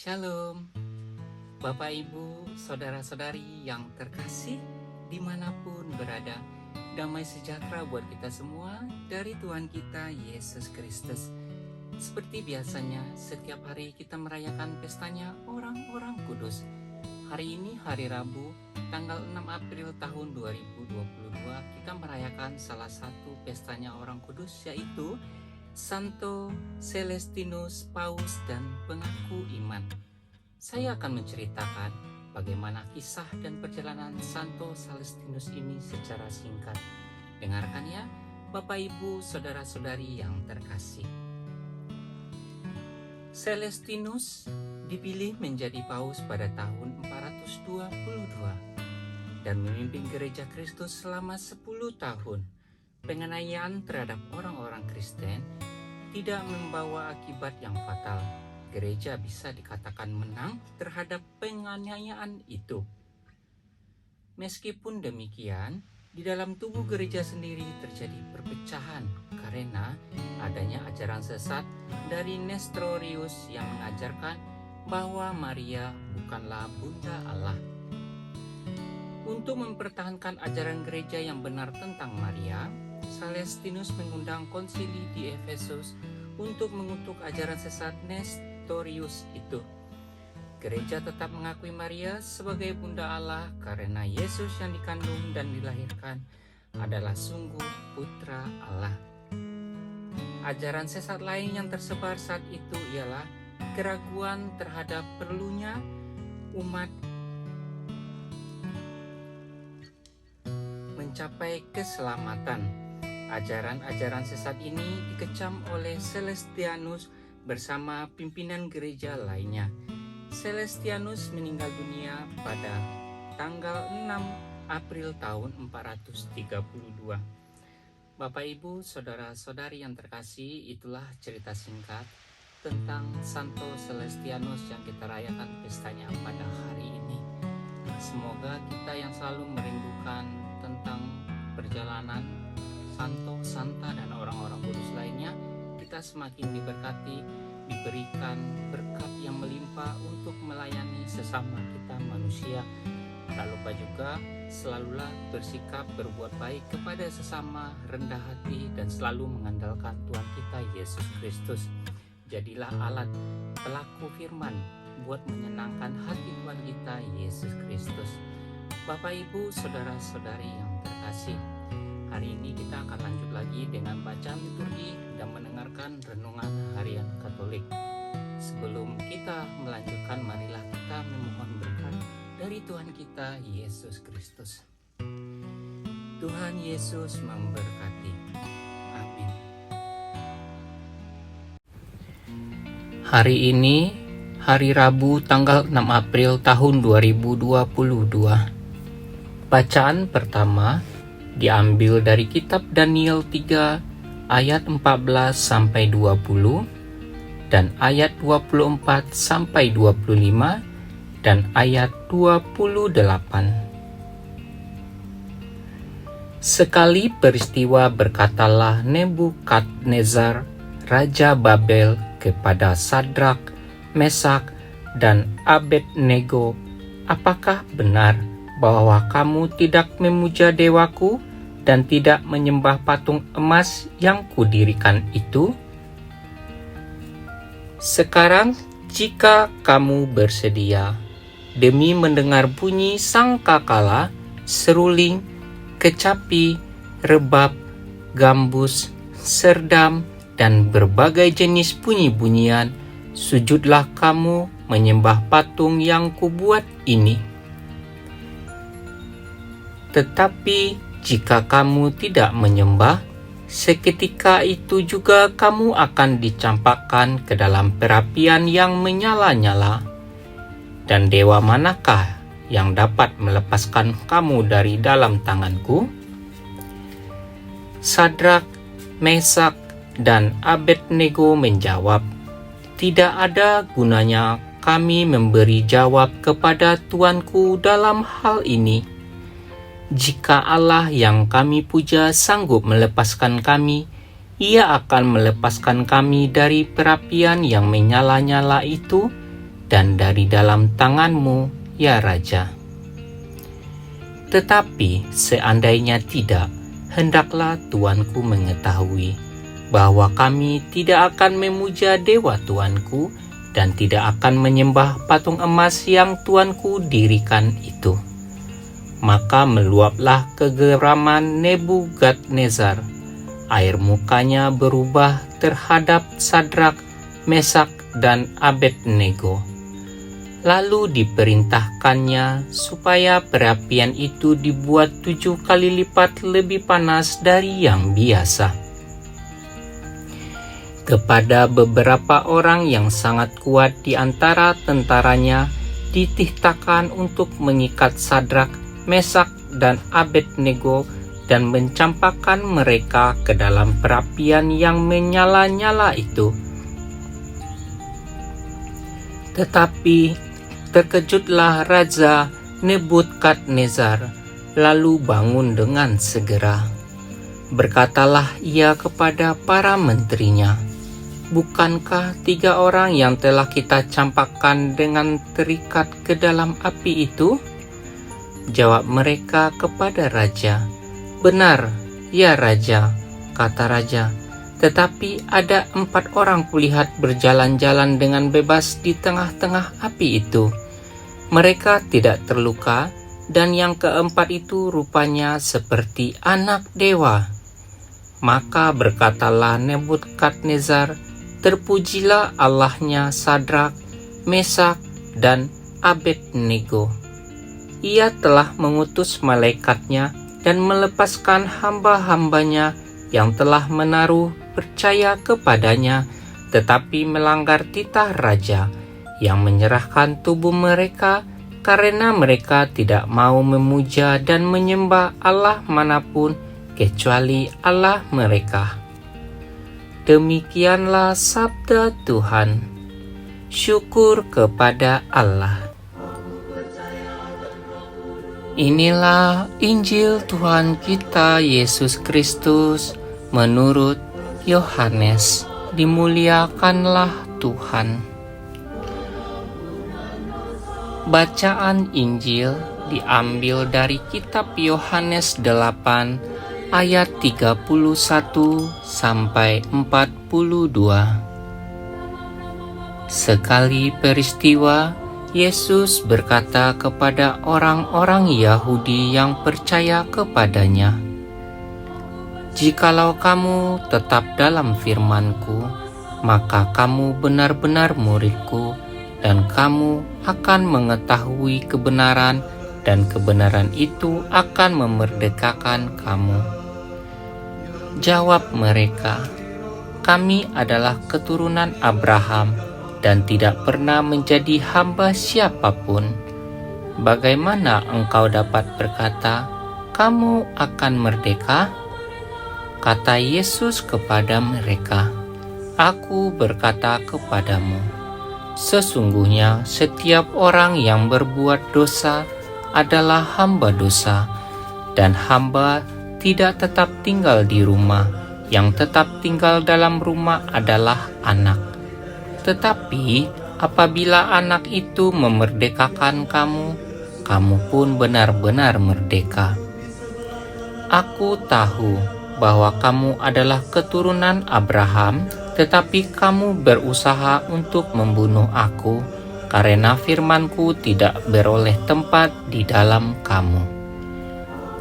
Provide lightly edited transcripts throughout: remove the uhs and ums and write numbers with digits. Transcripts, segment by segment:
Shalom, Bapak Ibu, Saudara-saudari yang terkasih dimanapun berada. Damai sejahtera buat kita semua dari Tuhan kita Yesus Kristus. Seperti biasanya, setiap hari kita merayakan pestanya orang-orang kudus. Hari ini hari Rabu, tanggal 6 April tahun 2022, kita merayakan salah satu pestanya orang kudus, yaitu Santo Celestinus Paus dan pengaku iman. Saya akan menceritakan bagaimana kisah dan perjalanan Santo Celestinus ini secara singkat. Dengarkan ya, Bapak Ibu, Saudara-saudari yang terkasih. Celestinus dipilih menjadi paus pada tahun 422 dan memimpin gereja Kristus selama 10 tahun. Penganiayaan terhadap orang-orang Kristen tidak membawa akibat yang fatal. Gereja bisa dikatakan menang terhadap penganiayaan itu. Meskipun demikian, di dalam tubuh gereja sendiri terjadi perpecahan karena adanya ajaran sesat dari Nestorius yang mengajarkan bahwa Maria bukanlah Bunda Allah. Untuk mempertahankan ajaran gereja yang benar tentang Maria, Celestinus mengundang konsili di Efesus untuk mengutuk ajaran sesat Nestorius itu. Gereja tetap mengakui Maria sebagai Bunda Allah karena Yesus yang dikandung dan dilahirkan adalah sungguh Putra Allah. Ajaran sesat lain yang tersebar saat itu ialah keraguan terhadap perlunya umat mencapai keselamatan. Ajaran-ajaran sesat ini dikecam oleh Celestinus bersama pimpinan gereja lainnya. Celestinus meninggal dunia pada tanggal 6 April tahun 432. Bapak Ibu, Saudara-saudari yang terkasih, itulah cerita singkat tentang Santo Celestinus yang kita rayakan pestanya pada hari ini. Semoga kita yang selalu merindukan tentang perjalanan Santo, Santa, dan orang-orang kudus lainnya, kita semakin diberkati, diberikan berkat yang melimpah untuk melayani sesama kita manusia. Tak lupa juga, selalulah bersikap berbuat baik kepada sesama, rendah hati, dan selalu mengandalkan Tuhan kita Yesus Kristus. Jadilah alat pelaku firman buat menyenangkan hati Tuhan kita Yesus Kristus. Bapak Ibu, Saudara-saudari yang terkasih, hari ini kita akan lanjut lagi dengan bacaan liturgi dan mendengarkan renungan harian Katolik. Sebelum kita melanjutkan, marilah kita memohon berkat dari Tuhan kita Yesus Kristus. Tuhan Yesus memberkati. Amin. Hari ini, hari Rabu tanggal 6 April tahun 2022. Bacaan pertama diambil dari kitab Daniel 3 ayat 14 sampai 20 dan ayat 24 sampai 25 dan ayat 28. Sekali peristiwa berkatalah Nebukadnezar raja Babel kepada Sadrak, Mesak, dan Abednego, "Apakah benar bahwa kamu tidak memuja dewaku dan tidak menyembah patung emas yang kudirikan itu? Sekarang jika kamu bersedia, demi mendengar bunyi sangkakala, seruling, kecapi, rebab, gambus, serdam, dan berbagai jenis bunyi-bunyian, sujudlah kamu menyembah patung yang kubuat ini. Tetapi jika kamu tidak menyembah, seketika itu juga kamu akan dicampakkan ke dalam perapian yang menyala-nyala. Dan dewa manakah yang dapat melepaskan kamu dari dalam tanganku?" Sadrak, Mesak, dan Abednego menjawab, "Tidak ada gunanya kami memberi jawab kepada Tuanku dalam hal ini. Jika Allah yang kami puja sanggup melepaskan kami, Ia akan melepaskan kami dari perapian yang menyala-nyala itu dan dari dalam tanganmu, ya Raja. Tetapi seandainya tidak, hendaklah tuanku mengetahui bahwa kami tidak akan memuja dewa tuanku dan tidak akan menyembah patung emas yang tuanku dirikan itu. Maka meluaplah kegeraman Nebukadnezar. Air mukanya berubah terhadap Sadrak, Mesak, dan Abednego. Lalu diperintahkannya supaya perapian itu dibuat 7 kali lipat lebih panas dari yang biasa. Kepada beberapa orang yang sangat kuat di antara tentaranya dititahkan untuk mengikat Sadrak, Mesak, dan Abednego dan mencampakkan mereka ke dalam perapian yang menyala-nyala itu. Tetapi terkejutlah Raja Nebukadnezar, lalu bangun dengan segera. Berkatalah ia kepada para menterinya, "Bukankah 3 orang yang telah kita campakkan dengan terikat ke dalam api itu?" Jawab mereka kepada raja, "Benar, ya Raja," kata raja. "Tetapi ada 4 orang kulihat berjalan-jalan dengan bebas di tengah-tengah api itu. Mereka tidak terluka, dan yang keempat itu rupanya seperti anak dewa." Maka berkatalah Nebukadnezar, "Terpujilah Allahnya Sadrak, Mesak, dan Abednego. Ia telah mengutus malaikatnya dan melepaskan hamba-hambanya yang telah menaruh percaya kepadanya, tetapi melanggar titah raja yang menyerahkan tubuh mereka karena mereka tidak mau memuja dan menyembah Allah manapun kecuali Allah mereka." Demikianlah sabda Tuhan. Syukur kepada Allah. Inilah Injil Tuhan kita Yesus Kristus menurut Yohanes. Dimuliakanlah Tuhan. Bacaan Injil diambil dari kitab Yohanes 8 ayat 31 sampai 42. Sekali peristiwa, Yesus berkata kepada orang-orang Yahudi yang percaya kepadanya, "Jikalau kamu tetap dalam firman-Ku, maka kamu benar-benar murid-Ku, dan kamu akan mengetahui kebenaran, dan kebenaran itu akan memerdekakan kamu." Jawab mereka, "Kami adalah keturunan Abraham dan tidak pernah menjadi hamba siapapun. Bagaimana engkau dapat berkata, 'Kamu akan merdeka?' Kata Yesus kepada mereka, 'Aku berkata kepadamu, sesungguhnya setiap orang yang berbuat dosa adalah hamba dosa, dan hamba tidak tetap tinggal di rumah, yang tetap tinggal dalam rumah adalah anak. Tetapi apabila anak itu memerdekakan kamu, kamu pun benar-benar merdeka. Aku tahu bahwa kamu adalah keturunan Abraham, tetapi kamu berusaha untuk membunuh aku, karena firman-Ku tidak beroleh tempat di dalam kamu.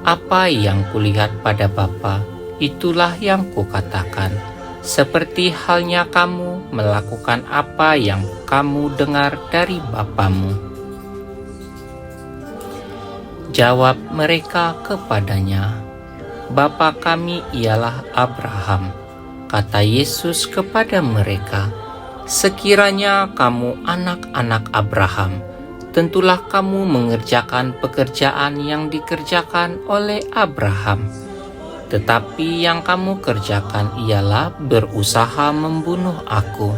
Apa yang kulihat pada Bapa, itulah yang kukatakan. Seperti halnya kamu melakukan apa yang kamu dengar dari bapamu." Jawab mereka kepadanya, "Bapa kami ialah Abraham." Kata Yesus kepada mereka, "Sekiranya kamu anak-anak Abraham, tentulah kamu mengerjakan pekerjaan yang dikerjakan oleh Abraham. Tetapi yang kamu kerjakan ialah berusaha membunuh aku.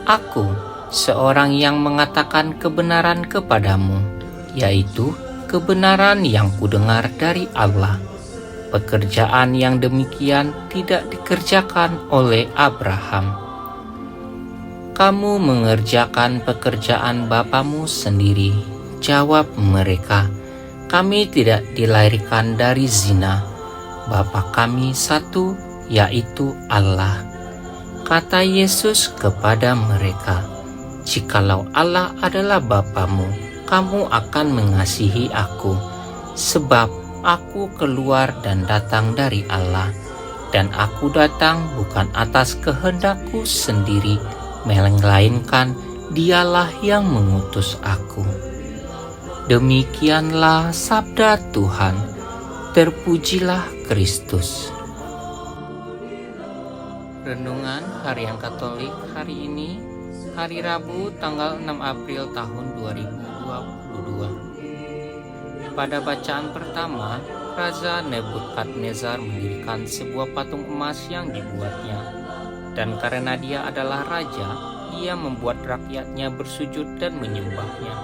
Aku, seorang yang mengatakan kebenaran kepadamu, yaitu kebenaran yang kudengar dari Allah. Pekerjaan yang demikian tidak dikerjakan oleh Abraham. "Kamu mengerjakan pekerjaan bapamu sendiri," jawab mereka. "Kami tidak dilahirkan dari zina. Bapa kami satu, yaitu Allah." Kata Yesus kepada mereka, "Jikalau Allah adalah Bapamu, kamu akan mengasihi aku, sebab aku keluar dan datang dari Allah, dan aku datang bukan atas kehendakku sendiri, melainkan Dialah yang mengutus aku." Demikianlah sabda Tuhan. Terpujilah Kristus. Renungan Harian Katolik hari ini, hari Rabu tanggal 6 April tahun 2022. Pada bacaan pertama, Raja Nebukadnezar mendirikan sebuah patung emas yang dibuatnya. Dan karena dia adalah raja, dia membuat rakyatnya bersujud dan menyembahnya.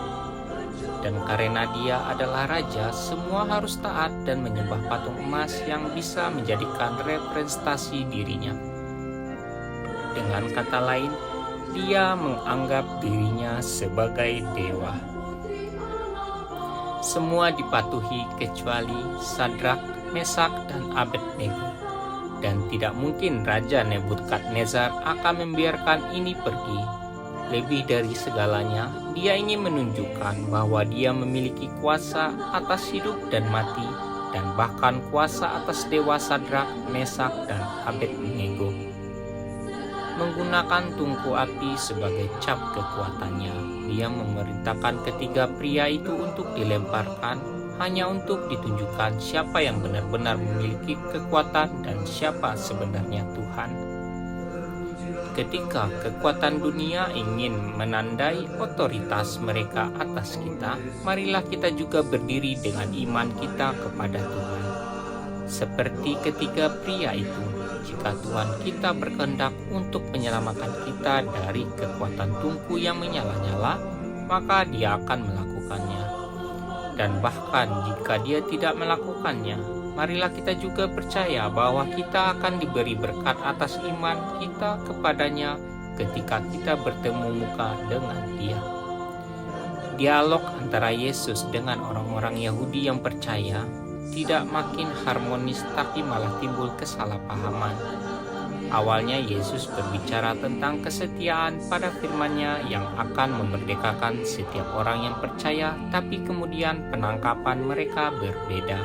Dan karena dia adalah raja, semua harus taat dan menyembah patung emas yang bisa menjadikan representasi dirinya. Dengan kata lain, dia menganggap dirinya sebagai dewa. Semua dipatuhi kecuali Sadrak, Mesak, dan Abednego. Dan tidak mungkin Raja Nebukadnezar akan membiarkan ini pergi. Lebih dari segalanya, dia ingin menunjukkan bahwa dia memiliki kuasa atas hidup dan mati, dan bahkan kuasa atas dewa Sadrak, Mesak, dan Abednego. Menggunakan tungku api sebagai cap kekuatannya, dia memerintahkan ketiga pria itu untuk dilemparkan, hanya untuk ditunjukkan siapa yang benar-benar memiliki kekuatan dan siapa sebenarnya Tuhan. Ketika kekuatan dunia ingin menandai otoritas mereka atas kita, marilah kita juga berdiri dengan iman kita kepada Tuhan. Seperti ketiga pria itu, jika Tuhan kita berkehendak untuk menyelamatkan kita dari kekuatan tungku yang menyala-nyala, maka Dia akan melakukannya. Dan bahkan jika Dia tidak melakukannya, marilah kita juga percaya bahwa kita akan diberi berkat atas iman kita kepadanya ketika kita bertemu muka dengan Dia. Dialog antara Yesus dengan orang-orang Yahudi yang percaya tidak makin harmonis, tapi malah timbul kesalahpahaman. Awalnya Yesus berbicara tentang kesetiaan pada firman-Nya yang akan memerdekakan setiap orang yang percaya, tapi kemudian penangkapan mereka berbeda.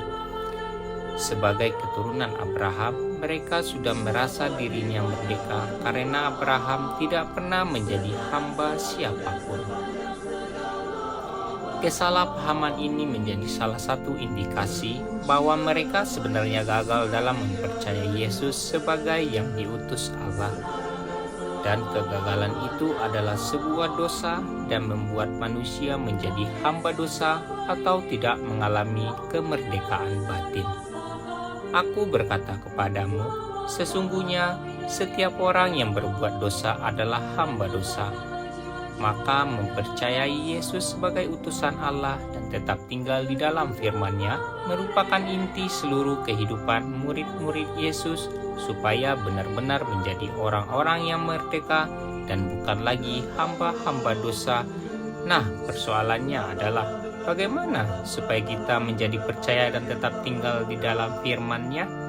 Sebagai keturunan Abraham, mereka sudah merasa dirinya merdeka karena Abraham tidak pernah menjadi hamba siapapun. Kesalahpahaman ini menjadi salah satu indikasi bahwa mereka sebenarnya gagal dalam mempercayai Yesus sebagai yang diutus Allah. Dan kegagalan itu adalah sebuah dosa dan membuat manusia menjadi hamba dosa atau tidak mengalami kemerdekaan batin. Aku berkata kepadamu, sesungguhnya setiap orang yang berbuat dosa adalah hamba dosa. Maka mempercayai Yesus sebagai utusan Allah dan tetap tinggal di dalam firman-Nya merupakan inti seluruh kehidupan murid-murid Yesus supaya benar-benar menjadi orang-orang yang merdeka dan bukan lagi hamba-hamba dosa. Nah, persoalannya adalah bagaimana supaya kita menjadi percaya dan tetap tinggal di dalam firman-Nya?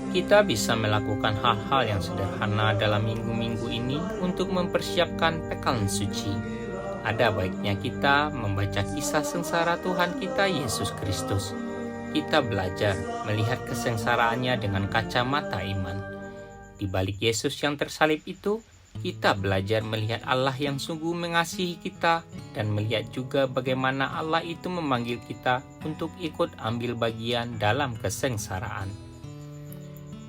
Kita bisa melakukan hal-hal yang sederhana dalam minggu-minggu ini untuk mempersiapkan pekan suci. Ada baiknya kita membaca kisah sengsara Tuhan kita Yesus Kristus. Kita belajar melihat kesengsaraannya dengan kacamata iman. Di balik Yesus yang tersalib itu, kita belajar melihat Allah yang sungguh mengasihi kita dan melihat juga bagaimana Allah itu memanggil kita untuk ikut ambil bagian dalam kesengsaraan.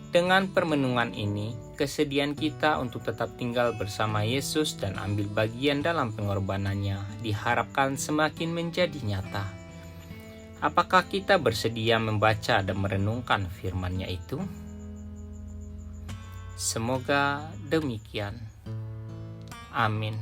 Dengan permenungan ini, kesediaan kita untuk tetap tinggal bersama Yesus dan ambil bagian dalam pengorbanannya diharapkan semakin menjadi nyata. Apakah kita bersedia membaca dan merenungkan firman-Nya itu? Semoga demikian. Amin.